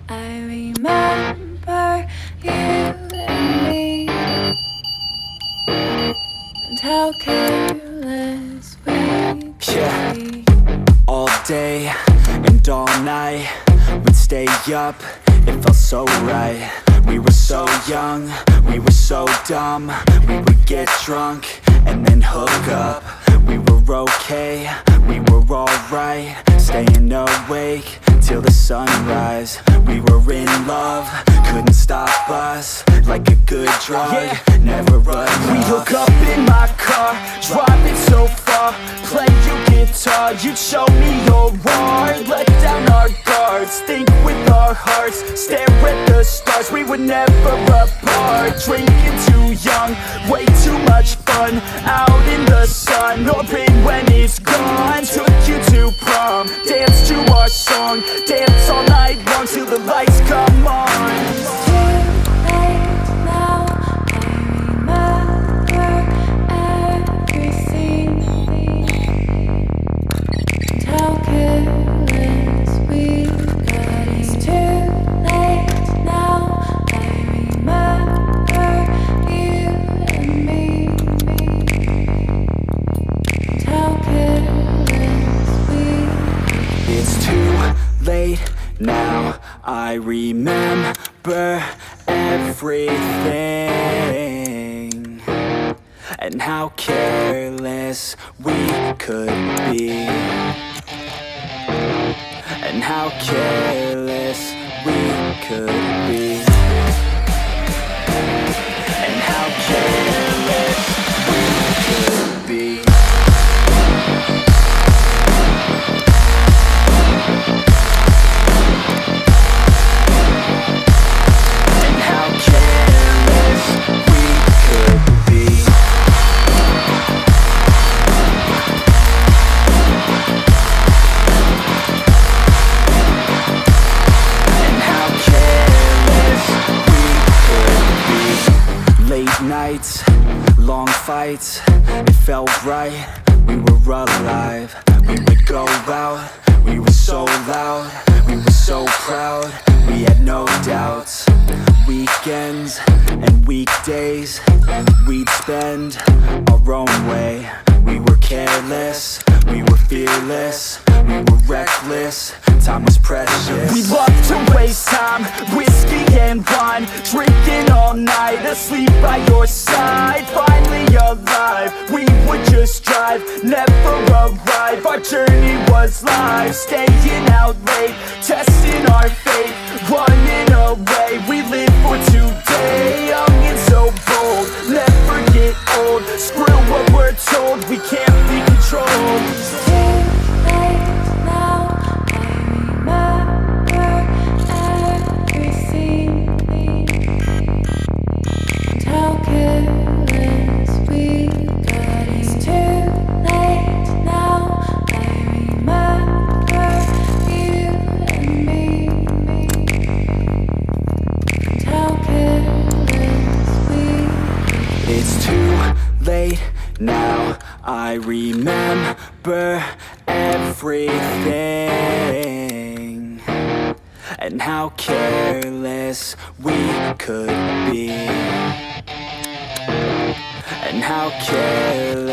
I remember you and me, and how careless we could be. All day and all night, we'd stay up, it felt so right. We were so young, we were so dumb. We would get drunk and then hook up. We were okay, we were alright, staying awake till the sunrise. We were in love, couldn't stop us, like a good drug, never enough. We hook up in my car, driving so far, play you guitar, you'd show me your art. Let down our guards, think with our hearts, stare at the stars. We were never apart, drinking too young, way too much fun, out in the sun, no pain when it's gone. Took you to prom, dance to our song, dance all night long till the lights come on. It's too late now, I remember everything, and how careless we got. It's too late now, I remember you and me, and how careless we got. It's too late now, I remember everything, and how careless we could be, and how careless we could be, and how careless we could be. Nights, long fights, it felt right, we were alive. We would go out, we were so loud, we were so proud, we had no doubts. Weekends and weekdays, we'd spend our own way. We were careless, we were fearless, we were reckless, time was precious. We loved to waste time, whiskey and wine, drinking all night, asleep by your side. Finally alive, we would just drive, never arrive. Our journey was live, staying out late, testing our fate, running away. We live for today, young and so bold, never get old. Screw what we're told, we can't be controlled. It's too late now, I remember everything, and how careless we got. It's too late now, I remember you and me, and how careless we got. It's too late now, I remember everything, and how careless we could be, and how careless